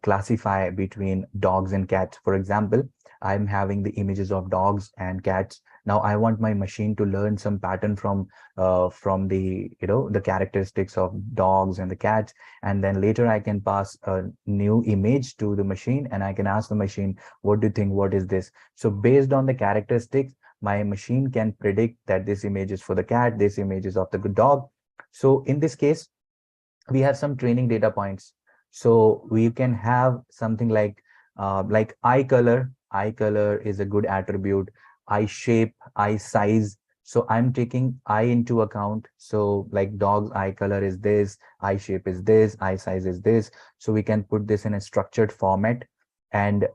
classify between dogs and cats. For example, I'm having the images of dogs and cats. Now I want my machine to learn some pattern from the the characteristics of dogs and the cats, and then later I can pass a new image to the machine, and I can ask the machine, what do you think, what is this? So based on the characteristics, my machine can predict that this image is for the cat, this image is of the dog. So in this case, we have some training data points. So we can have something like eye color. Eye color is a good attribute. Eye shape, eye size. So I'm taking eye into account. So like dog's eye color is this, eye shape is this, eye size is this. So we can put this in a structured format. And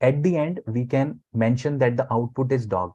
at the end, we can mention that the output is dog,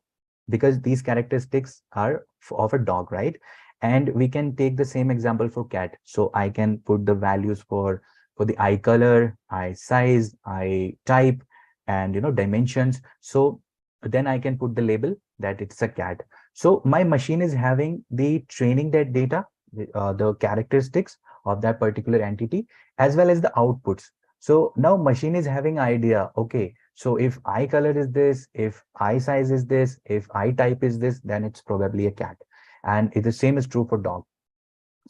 because these characteristics are of a dog, right? And we can take the same example for cat. So I can put the values for the eye color, eye size, eye type, and dimensions. So then I can put the label that it's a cat. So my machine is having the training that data, the characteristics of that particular entity, as well as the outputs. So now machine is having idea, okay, so if eye color is this, if eye size is this, if eye type is this, then it's probably a cat. And the same is true for dog.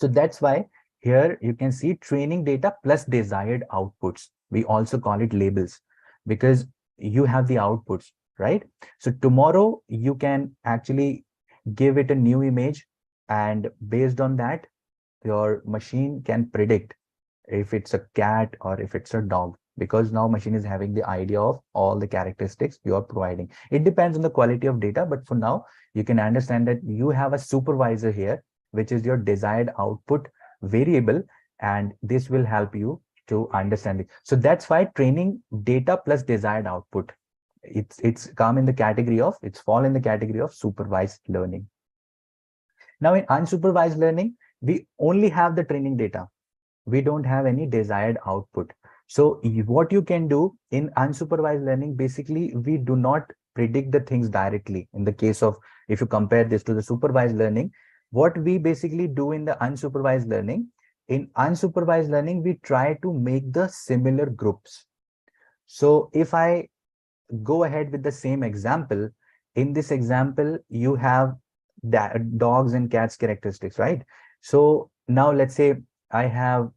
So that's why here you can see training data plus desired outputs. We also call it labels, because you have the outputs, right? So tomorrow you can actually give it a new image, and based on that, your machine can predict if it's a cat or if it's a dog, because now machine is having the idea of all the characteristics you are providing. It depends on the quality of data, but for now you can understand that you have a supervisor here, which is your desired output variable, and this will help you to understand it. So that's why training data plus desired output, it's come in the category of, it's fall in the category of supervised learning. Now in unsupervised learning, we only have the training data, we don't have any desired output. So what you can do in unsupervised learning, basically, we do not predict the things directly. In the case of, if you compare this to the supervised learning, what we basically do in the unsupervised learning, we try to make the similar groups. So if I go ahead with the same example, in this example, you have dogs and cats characteristics, right? So now let's say I have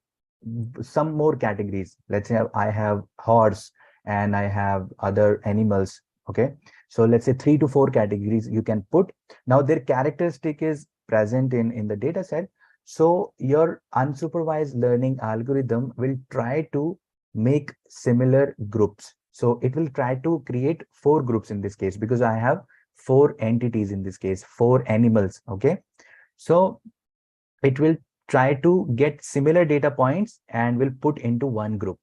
some more categories. Let's say I have horse and I have other animals. Okay. So let's say 3 to 4 categories you can put. Now their characteristic is present in the data set. So your unsupervised learning algorithm will try to make similar groups. So it will try to create 4 groups in this case, because I have 4 entities in this case, 4 animals. Okay. So it will try to get similar data points and will put into one group,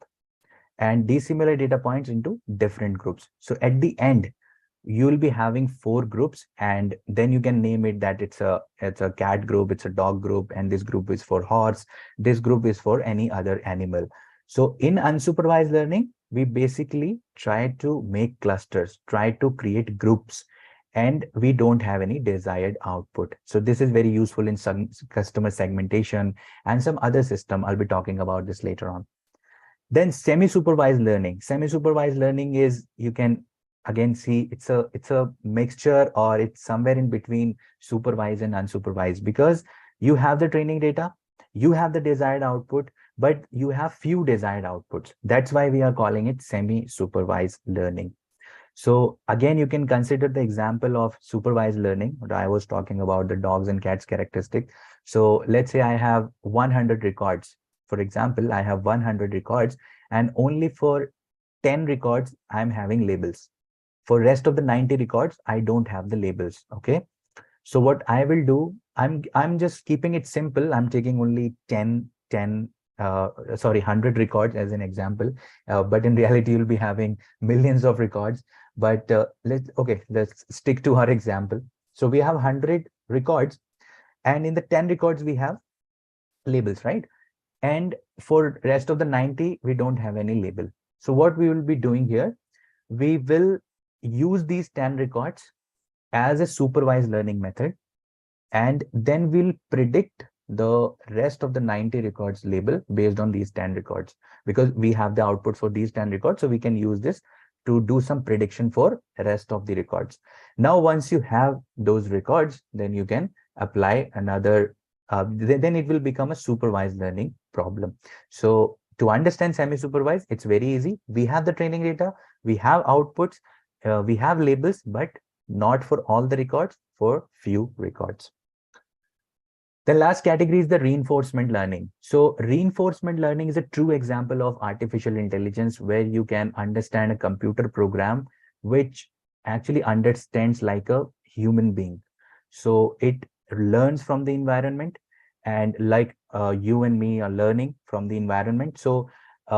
and dissimilar data points into different groups. So at the end, you will be having 4 groups, and then you can name it that it's a cat group, it's a dog group, and this group is for horse, this group is for any other animal. So in unsupervised learning, we basically try to make clusters, try to create groups, and we don't have any desired output. So this is very useful in some customer segmentation and some other system. I'll be talking about this later on. Then semi-supervised learning. Semi-supervised learning is, you can again see, it's a mixture, or it's somewhere in between supervised and unsupervised, because you have the training data, you have the desired output, but you have few desired outputs. That's why we are calling it semi-supervised learning. So again, you can consider the example of supervised learning. What I was talking about, the dogs and cats characteristic. So let's say I have 100 records. For example, I have 100 records, and only for 10 records, I'm having labels. For rest of the 90 records, I don't have the labels. Okay. So what I will do, I'm just keeping it simple. I'm taking only 100 records as an example, but in reality, you'll be having millions of records. But let's stick to our example. So we have 100 records, and in the 10 records, we have labels, right? And for rest of the 90, we don't have any label. So what we will be doing here, we will use these 10 records as a supervised learning method, and then we'll predict the rest of the 90 records label based on these 10 records, because we have the output for these 10 records. So we can use this to do some prediction for the rest of the records. Now, once you have those records, then you can apply another, then it will become a supervised learning problem. So to understand semi-supervised, it's very easy. We have the training data, we have outputs, we have labels, but not for all the records, for few records. The last category is the reinforcement learning. So reinforcement learning is a true example of artificial intelligence where you can understand a computer program which actually understands like a human being. So it learns from the environment, and like you and me are learning from the environment. So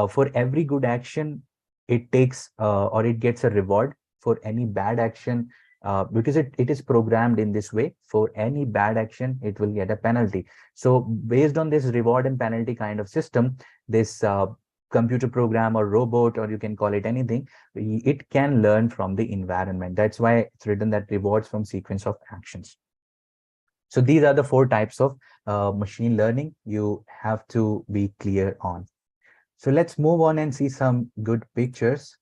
for every good action, it takes or it gets a reward. For any bad action, because it is programmed in this way, for any bad action it will get a penalty. So based on this reward and penalty kind of system, this computer program or robot, or you can call it anything, it can learn from the environment. That's why it's written that rewards from sequence of actions. So these are the 4 types of machine learning you have to be clear on. So let's move on and see some good pictures.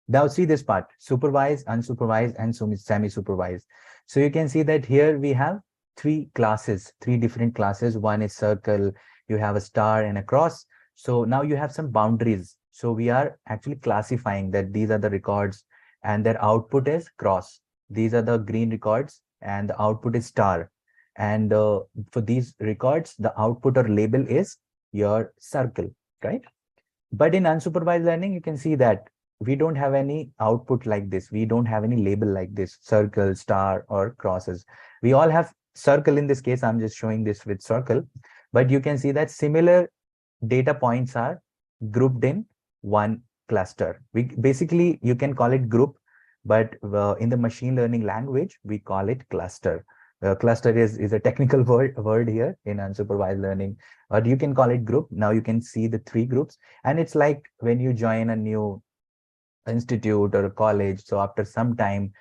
Now see this part: supervised, unsupervised, and semi-supervised. So you can see that here we have 3 classes, 3 different classes. One is circle, you have a star and a cross. So now you have some boundaries. So we are actually classifying that these are the records and their output is cross. These are the green records and the output is star. And for these records, the output or label is your circle, right? But in unsupervised learning, you can see that we don't have any output like this. We don't have any label like this, circle, star, or crosses. We all have circle. In this case, I'm just showing this with circle, but you can see that similar data points are grouped in one cluster. Basically, you can call it group, but in the machine learning language, we call it cluster. Cluster is a technical word here in unsupervised learning, or you can call it group. Now you can see the 3 groups, and it's like when you join a new institute or a college. So after some time,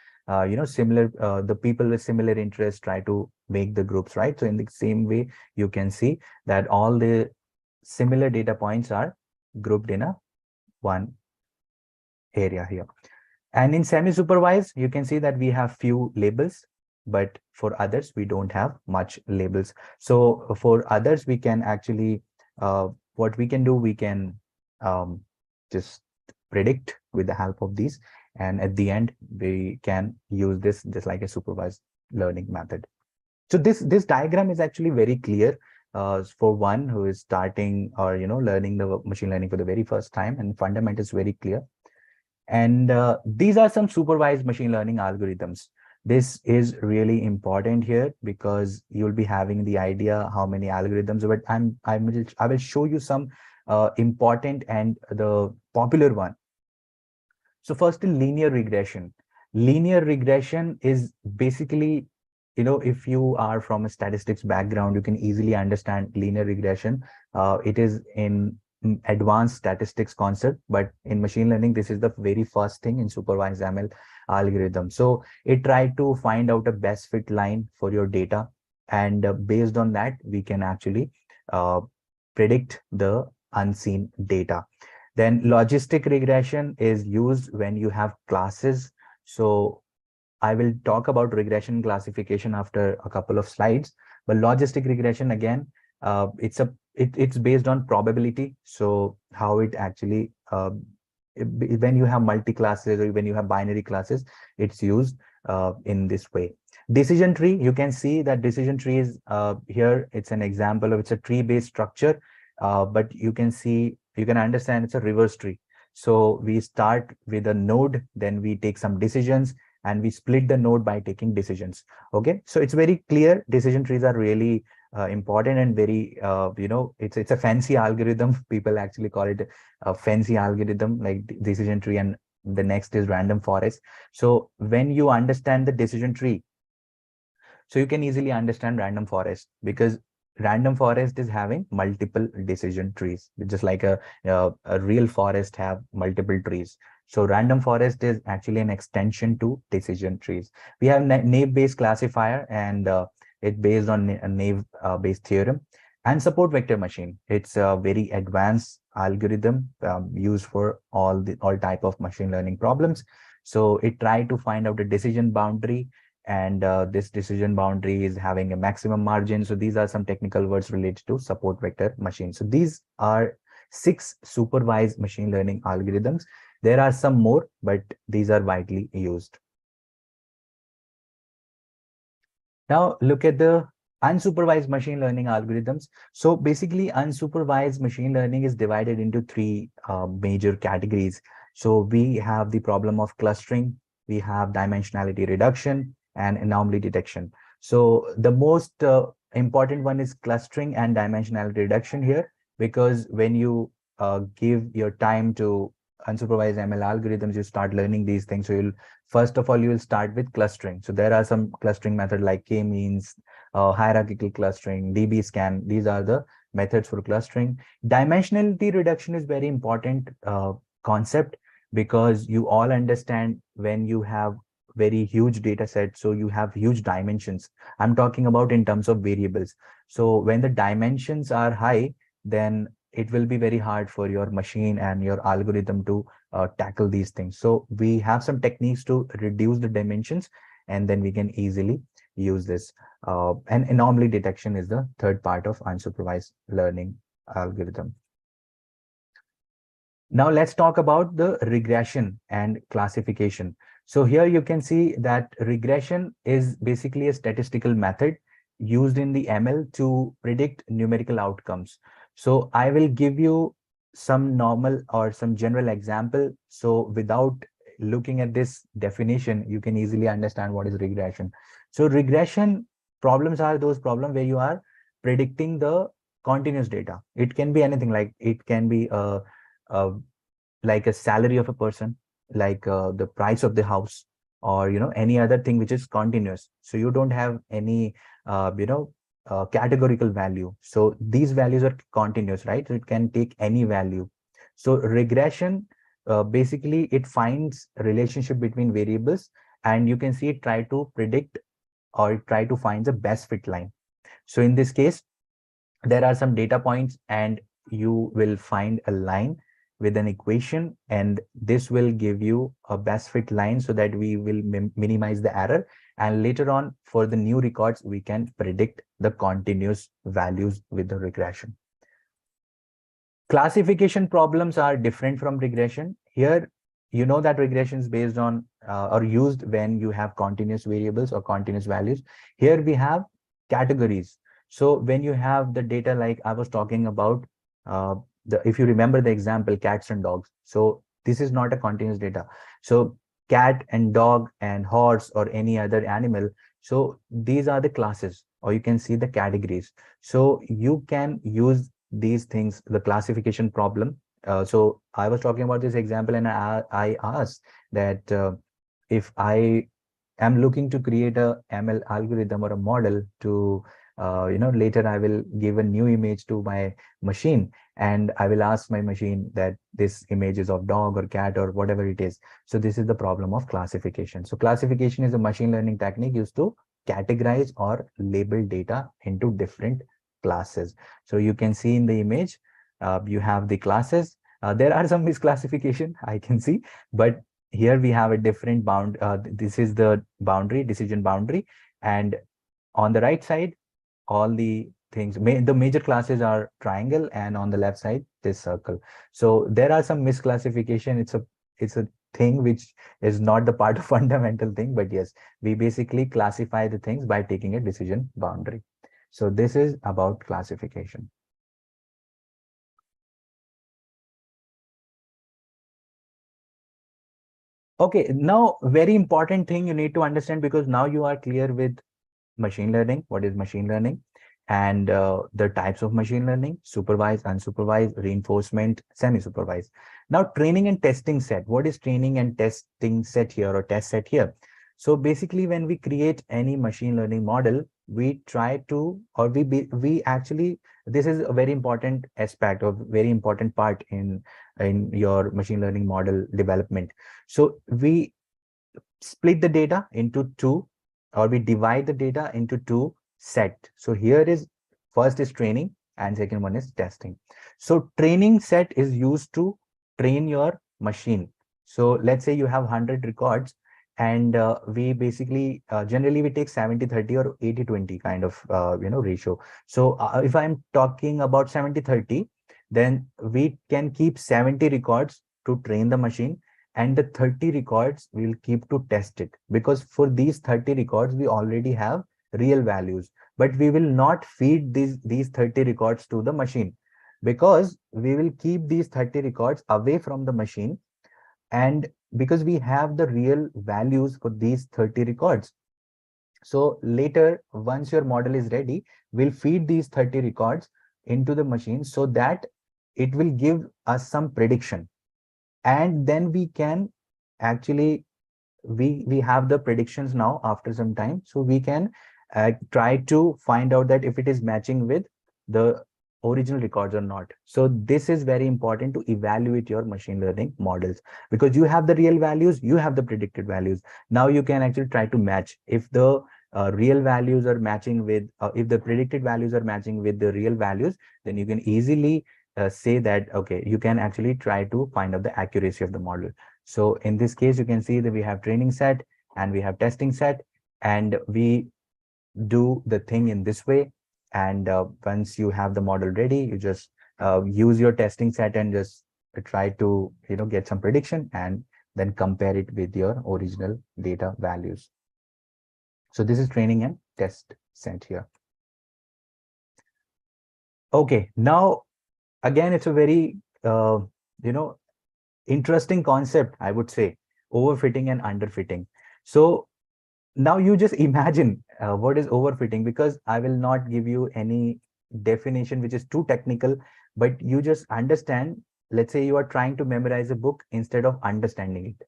similar the people with similar interests try to make the groups, right? So in the same way, you can see that all the similar data points are grouped in a one area here. And in semi-supervised, you can see that we have few labels, but for others, we don't have much labels. So for others, we can actually, what we can do, we can just predict with the help of these. And at the end, we can use this just like a supervised learning method. So this diagram is actually very clear for one who is starting or, learning the machine learning for the very first time, and fundamentals very clear. And these are some supervised machine learning algorithms. This is really important here because you'll be having the idea how many algorithms, but I will show you some important and the popular one. So first, in linear regression. Linear regression is basically, if you are from a statistics background, you can easily understand linear regression. It is in advanced statistics concept, but in machine learning, this is the very first thing in supervised ML algorithm. So it tried to find out a best fit line for your data, and based on that, we can actually predict the unseen data. Then logistic regression is used when you have classes. So I will talk about regression classification after a couple of slides, but logistic regression, again, it's based on probability. So how it actually, when you have multi-classes or when you have binary classes, it's used in this way. Decision tree, you can see that decision tree is here. It's an example of, it's a tree-based structure, but you can see, you can understand it's a reverse tree. So we start with a node, then we take some decisions, and we split the node by taking decisions. Okay, so it's very clear. Decision trees are really important and very, it's a fancy algorithm. People actually call it a fancy algorithm, like decision tree, and the next is random forest. So when you understand the decision tree, so you can easily understand random forest, because random forest is having multiple decision trees, just like a real forest have multiple trees. So random forest is actually an extension to decision trees. We have naive based classifier, and It's based on a naive based theorem. And support vector machine, it's a very advanced algorithm used for all type of machine learning problems. So it tried to find out the decision boundary, and this decision boundary is having a maximum margin. So these are some technical words related to support vector machine. So these are 6 supervised machine learning algorithms. There are some more, but these are widely used. Now look at the unsupervised machine learning algorithms. So basically, unsupervised machine learning is divided into 3 major categories. So we have the problem of clustering, we have dimensionality reduction, and anomaly detection. So the most important one is clustering and dimensionality reduction here, because when you give your time to unsupervised ML algorithms, you start learning these things. So you'll first of all, you will start with clustering. So there are some clustering methods like k-means, hierarchical clustering, DB scan. These are the methods for clustering. Dimensionality reduction is very important concept, because you all understand when you have very huge data set, so you have huge dimensions. I'm talking about in terms of variables. So when the dimensions are high, then it will be very hard for your machine and your algorithm to tackle these things. So we have some techniques to reduce the dimensions, and then we can easily use this. And anomaly detection is the third part of unsupervised learning algorithm. Now let's talk about the regression and classification. So here you can see that regression is basically a statistical method used in the ML to predict numerical outcomes. So I will give you some normal or some general example. So without looking at this definition, you can easily understand what is regression. So regression problems are those problems where you are predicting the continuous data. It can be anything, like it can be uh, like a salary of a person, like the price of the house, or any other thing which is continuous. So you don't have any categorical value. So these values are continuous, right? So it can take any value. So regression, basically it finds a relationship between variables, and you can see it try to predict or try to find the best fit line. So in this case, there are some data points, and you will find a line with an equation, and this will give you a best fit line, so that we will minimize the error. And later on, for the new records, we can predict the continuous values with the regression. Classification problems are different from regression. Here, you know that regression is based on or used when you have continuous variables or continuous values. Here we have categories. So when you have the data, like I was talking about, if you remember the example, cats and dogs. So this is not a continuous data. So cat and dog and horse or any other animal. So these are the classes, or you can see the categories. So you can use these things, the classification problem. So I was talking about this example, and I asked that if I am looking to create a ML algorithm or a model to, later I will give a new image to my machine, and I will ask my machine that this image is of dog or cat or whatever it is. So this is the problem of classification. So classification is a machine learning technique used to categorize or label data into different classes. So you can see in the image, you have the classes. There are some misclassification I can see, but here we have a different bound. This is the boundary, decision boundary. And on the right side, all the things, the major classes are triangle, and on the left side, this circle. So there are some misclassification. It's a thing which is not the part of fundamental thing, but yes, we basically classify the things by taking a decision boundary. So this is about classification. Okay, now very important thing you need to understand, because now you are clear with machine learning, what is machine learning, and the types of machine learning: supervised, unsupervised, reinforcement, semi-supervised. Now training and testing set. What is training and testing set here, or test set here? So basically, when we create any machine learning model, we try to, or we actually, this is a very important aspect, or very important part in your machine learning model development. So we split the data into two, or we divide the data into two set. So here is, first is training and second one is testing. So training set is used to train your machine. So let's say you have 100 records, and we basically generally we take 70/30 or 80/20 kind of ratio. So if I'm talking about 70/30, then we can keep 70 records to train the machine, and the 30 records we'll keep to test it, because for these 30 records we already have real values, but we will not feed these 30 records to the machine, because we will keep these 30 records away from the machine, and because we have the real values for these 30 records. So later, once your model is ready, we'll feed these 30 records into the machine so that it will give us some prediction, and then we can actually we have the predictions now after some time, so we can try to find out that if it is matching with the original records or not. So this is very important to evaluate your machine learning models, because you have the real values, you have the predicted values. Now you can actually try to match if the real values are matching with if the predicted values are matching with the real values, then you can easily say that okay, you can actually try to find out the accuracy of the model. So in this case, you can see that we have training set and we have testing set, and we do the thing in this way. And once you have the model ready, you just use your testing set and just try to get some prediction and then compare it with your original data values. So this is training and test set here. Okay, now again, it's a very you know interesting concept, I would say, overfitting and underfitting. So now you just imagine what is overfitting, because I will not give you any definition which is too technical, but you just understand. Let's say you are trying to memorize a book instead of understanding it.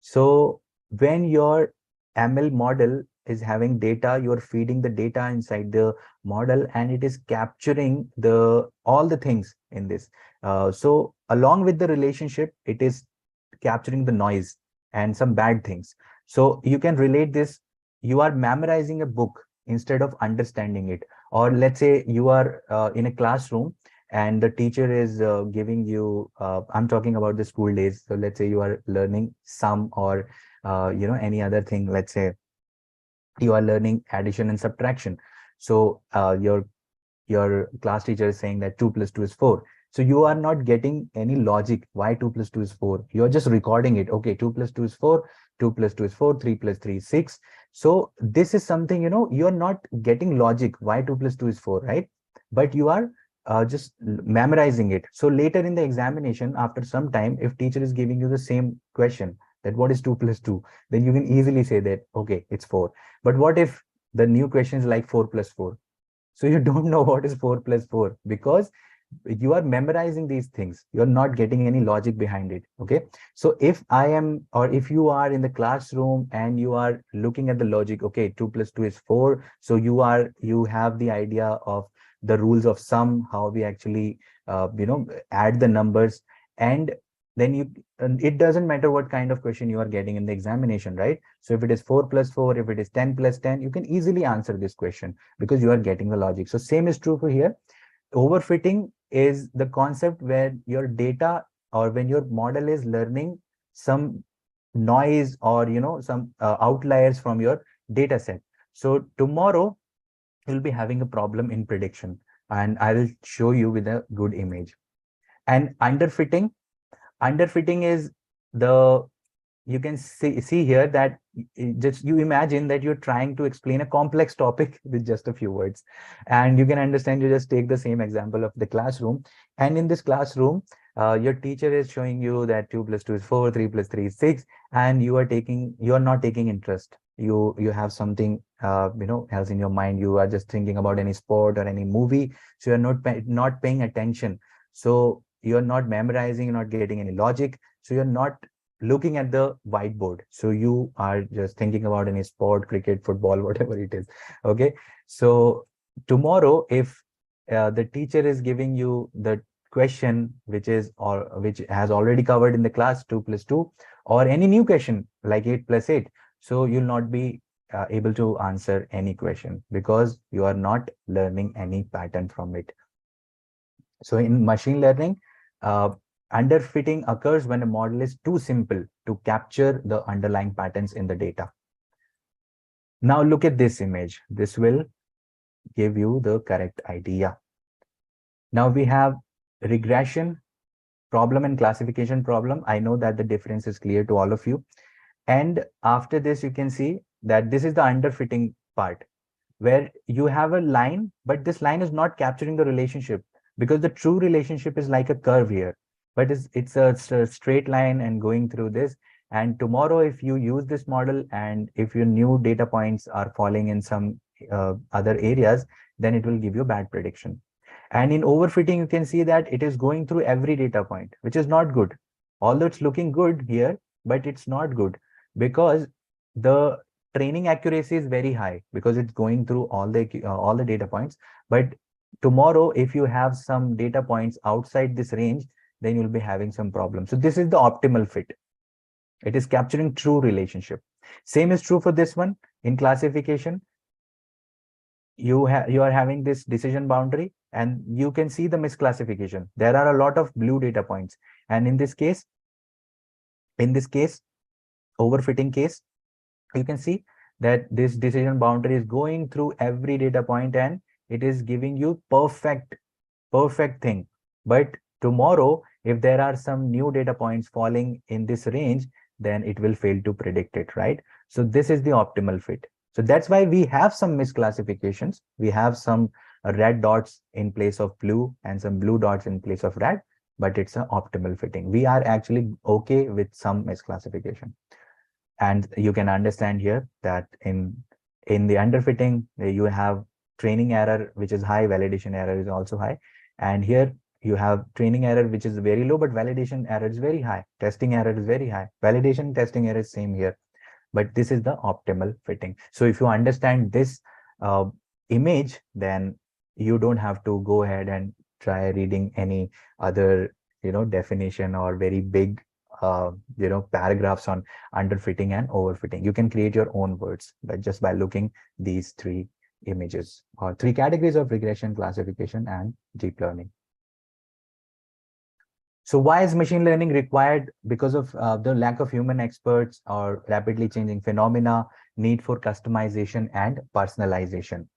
So when your ML model is having data, you're feeding the data inside the model, and it is capturing the all the things in this. So along with the relationship, it is capturing the noise and some bad things. So you can relate this. You are memorizing a book instead of understanding it. Or let's say you are in a classroom and the teacher is giving you, I'm talking about the school days. So let's say you are learning sum or, any other thing. Let's say you are learning addition and subtraction. So your class teacher is saying that 2 plus 2 is 4. So you are not getting any logic why 2 plus 2 is 4. You're just recording it. Okay, 2 plus 2 is 4, 2 plus 2 is 4, 3 plus 3 is 6. So this is something, you're not getting logic why 2 plus 2 is 4, right? But you are just memorizing it. So later in the examination, after some time, if teacher is giving you the same question, that what is 2 plus 2, then you can easily say that, okay, it's 4. But what if the new question is like 4 plus 4? So you don't know what is 4 plus 4, because you are memorizing these things. You're not getting any logic behind it. Okay. So if I am, or if you are in the classroom and you are looking at the logic, okay, 2 plus 2 is 4. So you have the idea of the rules of sum, how we actually, add the numbers. And then and it doesn't matter what kind of question you are getting in the examination, right? So if it is 4 plus 4, if it is 10 plus 10, you can easily answer this question because you are getting the logic. So same is true for here. Overfitting is the concept where your data, or when your model is learning some noise or some outliers from your data set. So tomorrow you'll be having a problem in prediction, and I will show you with a good image. And underfitting is the, you can see here that just you imagine that you're trying to explain a complex topic with just a few words, and you can understand. You just take the same example of the classroom, and in this classroom your teacher is showing you that 2 plus 2 is 4, 3 plus 3 is 6, and you are not taking interest. You have something else in your mind. You are just thinking about any sport or any movie, so you're not paying attention. So you're not memorizing, you're not getting any logic, so you're not looking at the whiteboard. So you are just thinking about any sport, cricket, football, whatever it is. Okay. So tomorrow, if the teacher is giving you the question which has already covered in the class, 2 plus 2, or any new question like 8 plus 8, so you'll not be able to answer any question because you are not learning any pattern from it. So in machine learning, uh, underfitting occurs when a model is too simple to capture the underlying patterns in the data. Now look at this image. This will give you the correct idea. Now we have regression problem and classification problem. I know that the difference is clear to all of you. And after this, you can see that this is the underfitting part where you have a line, but this line is not capturing the relationship because the true relationship is like a curve here, but it's a straight line and going through this. And tomorrow, if you use this model and if your new data points are falling in some other areas, then it will give you bad prediction. And in overfitting, you can see that it is going through every data point, which is not good. Although it's looking good here, but it's not good because the training accuracy is very high because it's going through all the data points. But tomorrow, if you have some data points outside this range, then you'll be having some problems. So this is the optimal fit. It is capturing true relationship. Same is true for this one. In classification, you are having this decision boundary and you can see the misclassification. There are a lot of blue data points. And in this case, overfitting case, you can see that this decision boundary is going through every data point and it is giving you perfect thing. But tomorrow, if there are some new data points falling in this range, then it will fail to predict it, right? So this is the optimal fit. So that's why we have some misclassifications. We have some red dots in place of blue and some blue dots in place of red, but it's an optimal fitting. We are actually okay with some misclassification. And you can understand here that in the underfitting, you have training error, which is high, validation error is also high. And here you have training error, which is very low, but validation error is very high. Testing error is very high. Validation testing error is same here. But this is the optimal fitting. So if you understand this image, then you don't have to go ahead and try reading any other, definition or very big, paragraphs on underfitting and overfitting. You can create your own words just by looking these three images or three categories of regression, classification, and deep learning. So why is machine learning required? Because of the lack of human experts or rapidly changing phenomena, need for customization and personalization.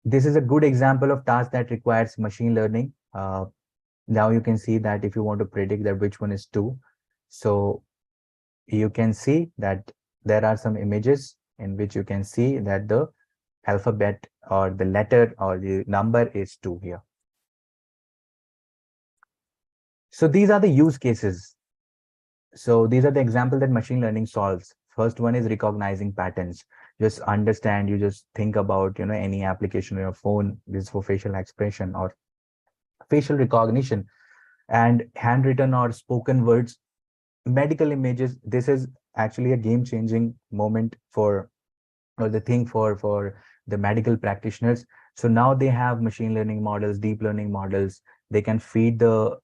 This is a good example of task that requires machine learning. Now you can see that if you want to predict that which one is 2, so you can see that there are some images in which you can see that the alphabet or the letter or the number is 2 here. So these are the use cases. So these are the examples that machine learning solves. First one is recognizing patterns. Just understand, you just think about, any application on your phone. This is for facial expression or facial recognition and handwritten or spoken words, medical images. This is actually a game-changing moment for, or the thing for the medical practitioners. So now they have machine learning models, deep learning models. They can feed the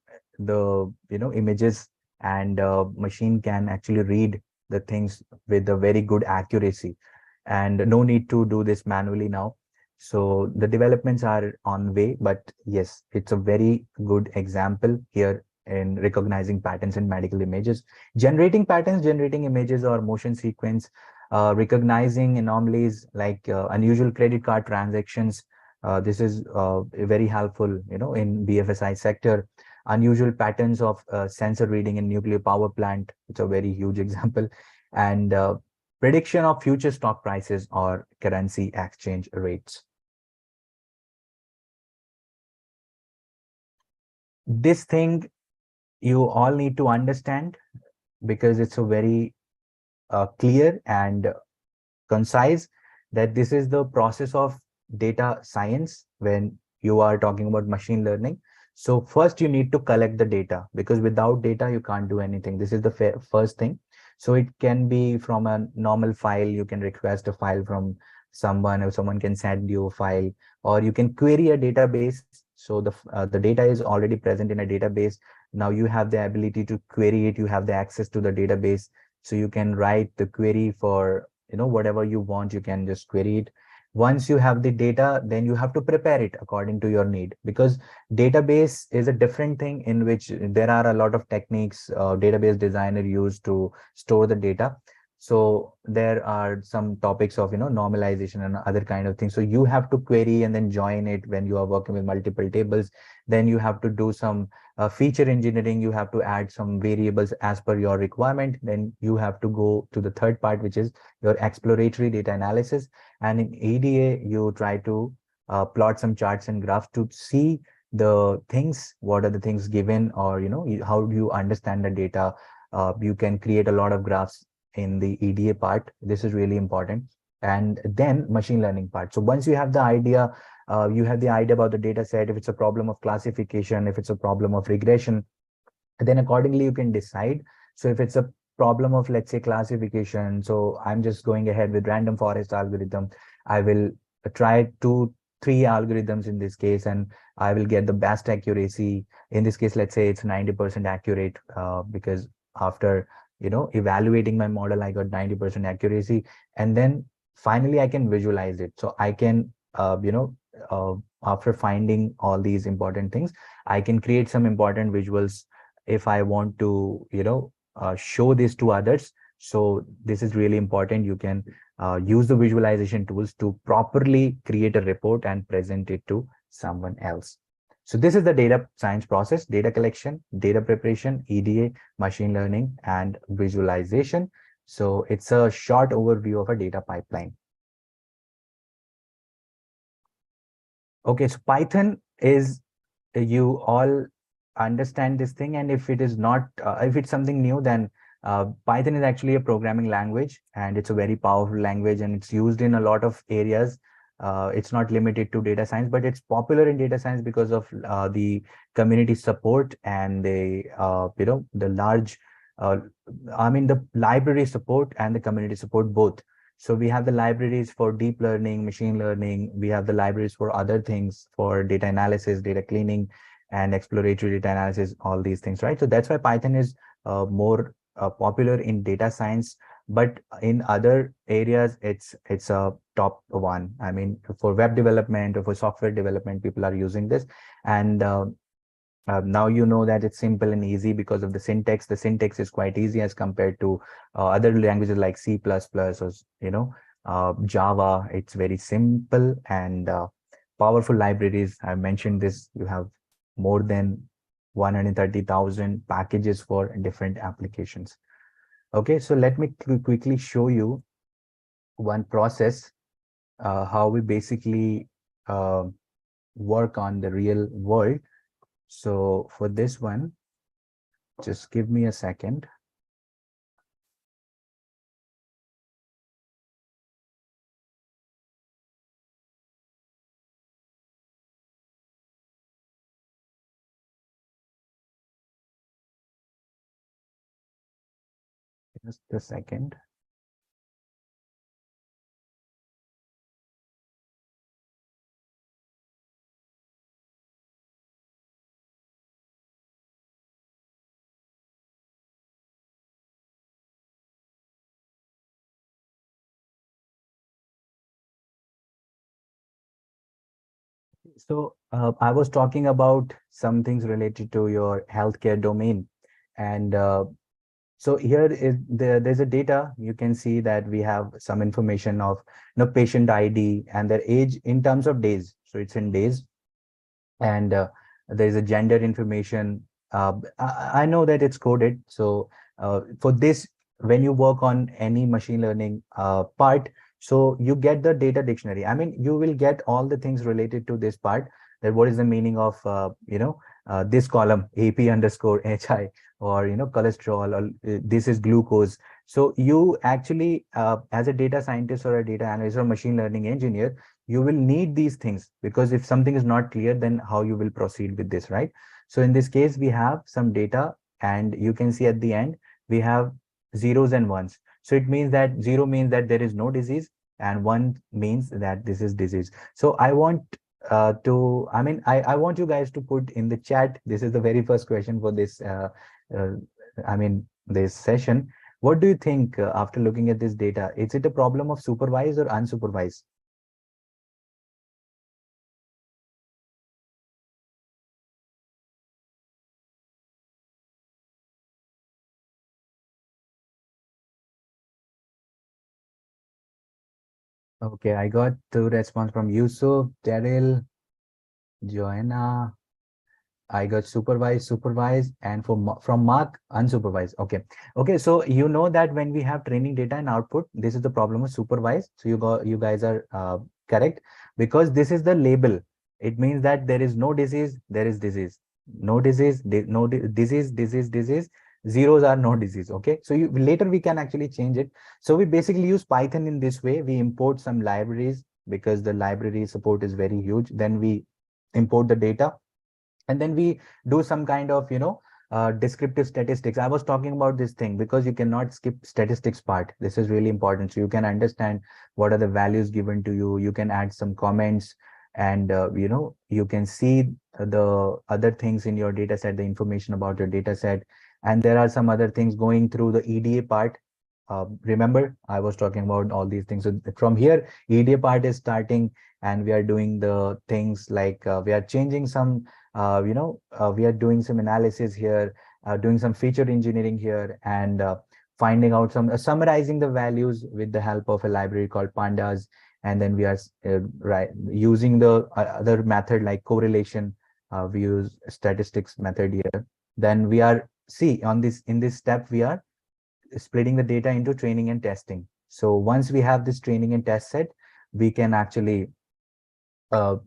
images, and machine can actually read the things with a very good accuracy, and no need to do this manually now. So the developments are on way, but yes, it's a very good example here in recognizing patterns in medical images, generating patterns, generating images or motion sequence, recognizing anomalies like unusual credit card transactions. This is very helpful, in BFSI sector. Unusual patterns of sensor reading in nuclear power plant. It's a very huge example. And prediction of future stock prices or currency exchange rates. This thing you all need to understand because it's a very clear and concise that this is the process of data science when you are talking about machine learning. So first you need to collect the data, because without data you can't do anything. This is the first thing. So it can be from a normal file. You can request a file from someone, or someone can send you a file, or you can query a database. So the data is already present in a database. Now you have the ability to query it. You have the access to the database. So you can write the query for whatever you want, you can just query it. Once you have the data, then you have to prepare it according to your need, because database is a different thing in which there are a lot of techniques database designer use to store the data. So there are some topics of normalization and other kind of things. So you have to query and then join it when you are working with multiple tables. Then you have to do some feature engineering. You have to add some variables as per your requirement. Then you have to go to the third part, which is your exploratory data analysis. And in EDA, you try to plot some charts and graphs to see the things, what are the things given, or how do you understand the data. You can create a lot of graphs in the EDA part. This is really important. And then machine learning part. So once you have the idea about the data set, if it's a problem of classification, if it's a problem of regression, then accordingly you can decide. So if it's a problem of, let's say, classification, so I'm just going ahead with random forest algorithm. I will try two, three algorithms in this case, and I will get the best accuracy. In this case, let's say it's 90% accurate, because after evaluating my model, I got 90% accuracy. And then finally I can visualize it. So I can after finding all these important things, I can create some important visuals if I want to show this to others. So this is really important. You can use the visualization tools to properly create a report and present it to someone else. So this is the data science process: data collection, data preparation, EDA, machine learning, and visualization. So it's a short overview of a data pipeline. Okay, so Python is, you all understand this thing, and if it is not, if it's something new, then Python is actually a programming language, and it's a very powerful language, and it's used in a lot of areas. It's not limited to data science, but it's popular in data science because of the community support and the large, uh, I mean, the library support and the community support both. So we have the libraries for deep learning, machine learning. We have the libraries for other things, for data analysis, data cleaning, and exploratory data analysis, all these things, right? So that's why Python is more popular in data science, but in other areas, it's a top one. I mean, for web development or for software development, people are using this. And now you know that it's simple and easy because of the syntax. The syntax is quite easy as compared to other languages like C++ or Java. It's very simple and powerful libraries. I mentioned this. You have more than 130,000 packages for different applications. Okay, so let me quickly show you one process, how we basically work on the real world. So for this one, just give me a second. Just a second. So I was talking about some things related to your healthcare domain. And so here is there's a data. You can see that we have some information of patient ID and their age in terms of days. So it's in days. And there's a gender information. I know that it's coded. So for this, when you work on any machine learning part, so you get the data dictionary. I mean, you will get all the things related to this part. That what is the meaning of this column AP underscore HI, or cholesterol, or this is glucose. So you actually, as a data scientist or a data analyst or machine learning engineer, you will need these things, because if something is not clear, then how you will proceed with this, right? So in this case, we have some data, and you can see at the end, we have zeros and ones. So it means that zero means that there is no disease, and one means that this is disease. So I want I want you guys to put in the chat. This is the very first question for this, uh, I mean, this session. What do you think after looking at this data? Is it a problem of supervised or unsupervised? Okay, I got two response from Yusuf, Daryl, Joanna. I got supervised, supervised, and from Mark, unsupervised. Okay. Okay. So you know that when we have training data and output, this is the problem of supervised. So you guys are correct, because this is the label. It means that there is no disease, there is disease. No disease, disease, disease, disease. Zeros are no disease. Okay. So later we can actually change it. So we basically use Python in this way. We import some libraries because the library support is very huge. Then we import the data, and then we do some kind of descriptive statistics. I was talking about this thing because you cannot skip statistics part. This is really important, so you can understand what are the values given to you. You can add some comments, and you can see the other things in your data set, the information about your data set. And there are some other things going through the EDA part. Remember, I was talking about all these things. So from here, EDA part is starting, and we are doing the things like we are changing some we are doing some analysis here, doing some feature engineering here, and finding out some summarizing the values with the help of a library called pandas. And then we are right using the other method like correlation. We use statistics method here. Then we are see on this in this step we are splitting the data into training and testing. So once we have this training and test set, we can actually uh,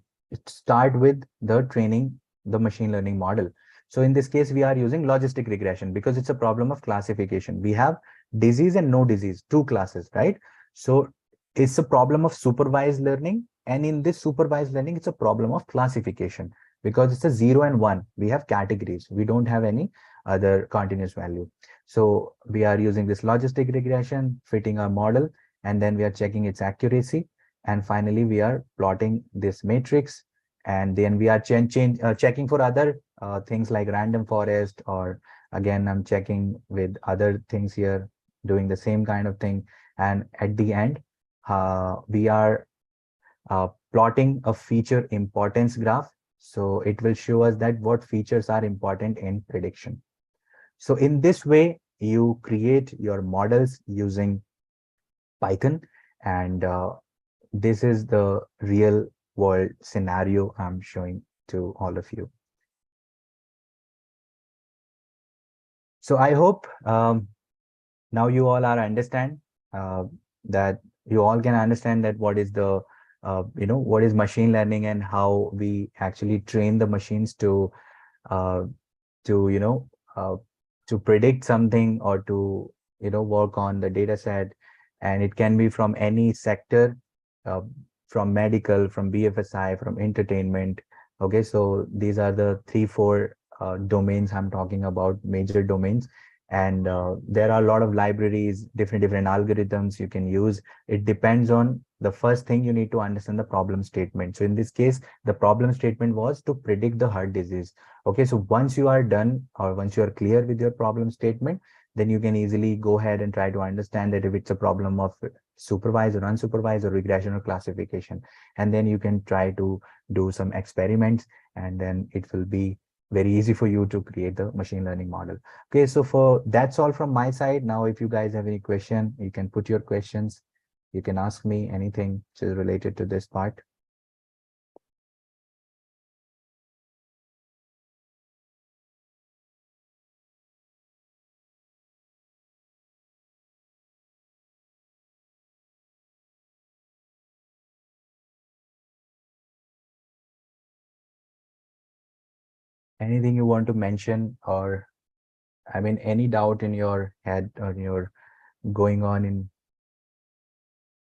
start with the training the machine learning model. So in this case, we are using logistic regression because it's a problem of classification. We have disease and no disease, two classes, right? So it's a problem of supervised learning. And in this supervised learning, it's a problem of classification because it's a 0 and 1. We have categories. We don't have any other continuous value. So we are using this logistic regression, fitting our model, and then we are checking its accuracy. And finally, we are plotting this matrix, and then we are checking for other things like random forest, or again, I'm checking with other things here, doing the same kind of thing. And at the end, we are plotting a feature importance graph. So it will show us that what features are important in prediction. So in this way, you create your models using Python, and this is the real world scenario I'm showing to all of you. So I hope now you all are understand uh, that you all can understand that what is the what is machine learning and how we actually train the machines uh, to to predict something, or to work on the data set. And it can be from any sector, uh, from medical, from BFSI, from entertainment. Okay, so these are the 3 4 domains I'm talking about, major domains. And there are a lot of libraries, different algorithms you can use. It depends on the first thing you need to understand the problem statement. So in this case, the problem statement was to predict the heart disease. Okay, so once you are done, or once you are clear with your problem statement, then you can easily go ahead and try to understand that if it's a problem of supervised or unsupervised, or regression or classification. And then you can try to do some experiments, and then it will be very easy for you to create the machine learning model. Okay, so for that's all from my side. Now, if you guys have any question, you can put your questions. You can ask me anything which is related to this part. Anything you want to mention, or I mean, any doubt in your head or your going on in,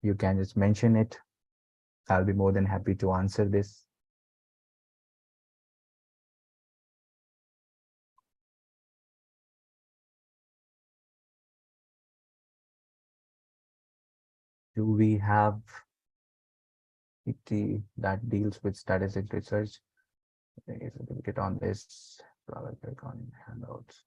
you can just mention it. I'll be more than happy to answer this. Do we have IT that deals with statistics research? A certificate on this, probably on handouts.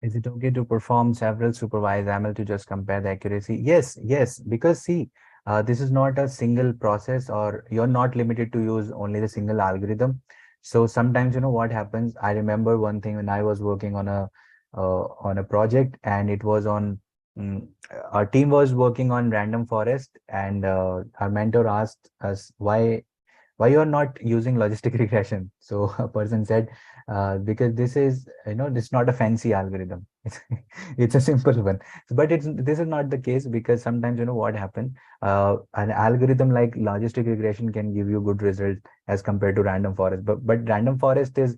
Is it okay to perform several supervised ML to just compare the accuracy? Yes, yes, because see, this is not a single process, or you're not limited to use only the single algorithm. So sometimes, what happens, I remember one thing when I was working on a project, and it was on mm, our team was working on random forest, and our mentor asked us why you are not using logistic regression. So a person said, because this is, this is not a fancy algorithm. It's a simple one. But this is not the case, because sometimes, what happens, an algorithm like logistic regression can give you good results as compared to random forest. But random forest is,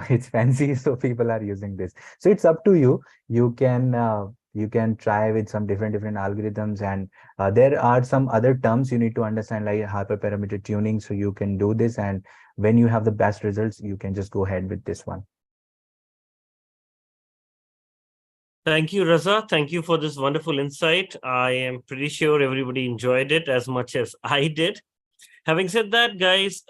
it's fancy, so people are using this. So it's up to you. You can try with some different algorithms, and there are some other terms you need to understand, like hyperparameter tuning. So you can do this, and when you have the best results, you can just go ahead with this one. Thank you, Raza. Thank you for this wonderful insight. I am pretty sure everybody enjoyed it as much as I did. Having said that, guys,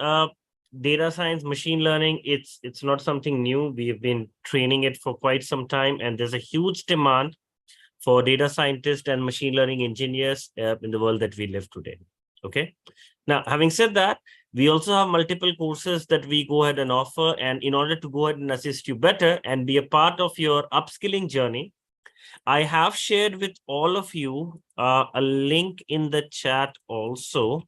data science, machine learning, it's not something new. We have been training it for quite some time, and there's a huge demand for data scientists and machine learning engineers in the world that we live today. Okay. Now, having said that, we also have multiple courses that we go ahead and offer. And in order to go ahead and assist you better and be a part of your upskilling journey, I have shared with all of you a link in the chat also.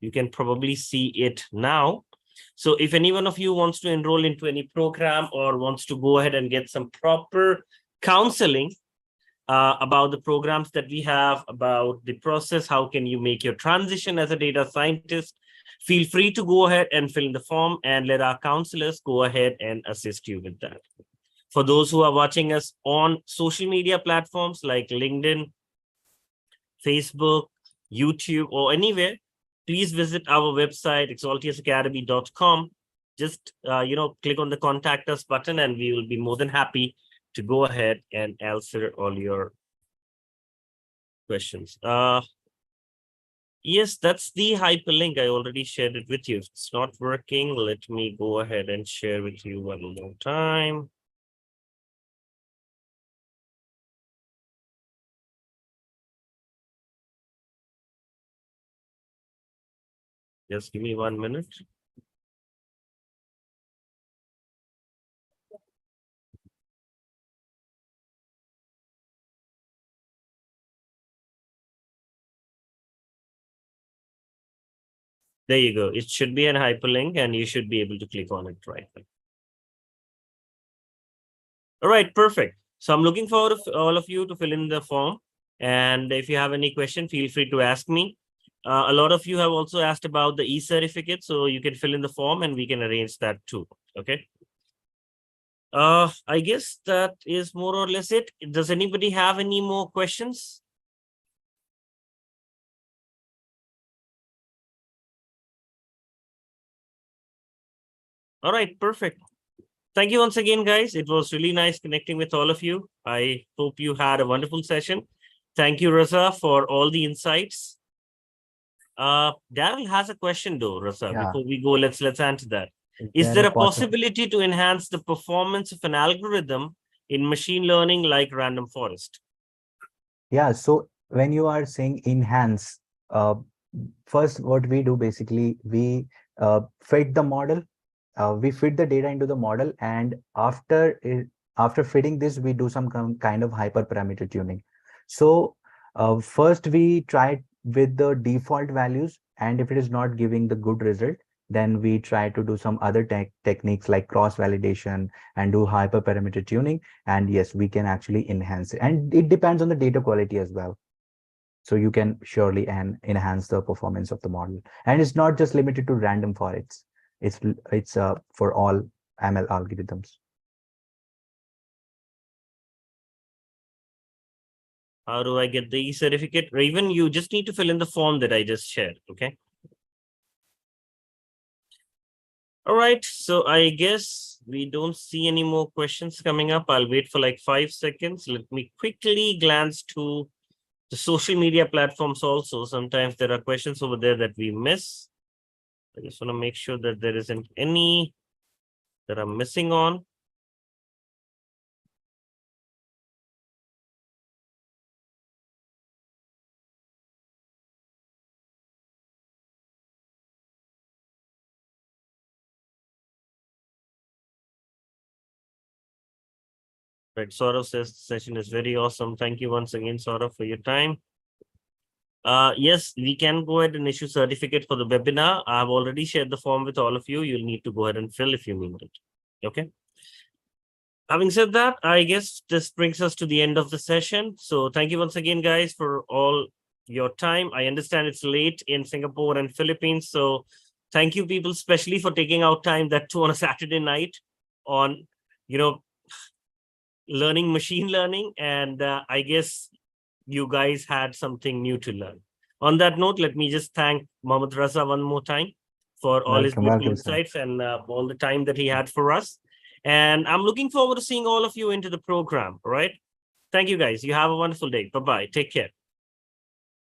You can probably see it now. So if any one of you wants to enroll into any program or wants to go ahead and get some proper counseling about the programs that we have, about the process, how can you make your transition as a data scientist, feel free to go ahead and fill in the form and let our counselors go ahead and assist you with that. For those who are watching us on social media platforms like LinkedIn, Facebook, YouTube, or anywhere, please visit our website, exaltiusacademy.com. Just, click on the contact us button and we will be more than happy to go ahead and answer all your questions. Yes, that's the hyperlink. I already shared it with you. If it's not working, let me go ahead and share with you one more time. Just give me 1 minute. There you go. It should be an hyperlink and you should be able to click on it right now. All right, perfect. So I'm looking forward to all of you to fill in the form. And if you have any question, feel free to ask me. A lot of you have also asked about the e-certificate, so you can fill in the form and we can arrange that too. Okay. I guess that is more or less it. Does anybody have any more questions? All right, perfect. Thank you once again, guys. It was really nice connecting with all of you. I hope you had a wonderful session. Thank you, Raza, for all the insights. Daryl has a question though, Raza. Yeah. Before we go, let's answer that. Is Is there a there a possible? possibility to enhance the performance of an algorithm in machine learning like random forest? Yeah. So when you are saying enhance, uh, first what we do basically, we fit the model. We fit the data into the model, and after fitting this, we do some kind of hyperparameter tuning. So first we try with the default values, and if it is not giving the good result, then we try to do some other techniques like cross validation and do hyperparameter tuning. And yes, we can actually enhance it, and it depends on the data quality as well. So you can surely enhance the performance of the model, and it's not just limited to random forests. It's for all ML algorithms. How do I get the e-certificate? Raven, you just need to fill in the form that I just shared, okay? All right, so I guess we don't see any more questions coming up. I'll wait for like 5 seconds. Let me quickly glance to the social media platforms also. Sometimes there are questions over there that we miss. I just want to make sure that there isn't any that I'm missing on. Right. Saurav says the session is very awesome. Thank you once again, Saurav, for your time. Yes, we can go ahead and issue certificate for the webinar. I've already shared the form with all of you. You'll need to go ahead and fill if you need it. Okay. Having said that, I guess this brings us to the end of the session. So thank you once again, guys, for all your time. I understand it's late in Singapore and Philippines. So thank you, people, especially for taking out time that too on a Saturday night on, you know, learning machine learning. And I guess you guys had something new to learn. On that note, let me just thank Mohammad Raza one more time for all his Welcome, beautiful welcome, sir. insights and all the time that he had for us. And I'm looking forward to seeing all of you into the program. All right. Thank you, guys. You have a wonderful day. Bye bye. Take care.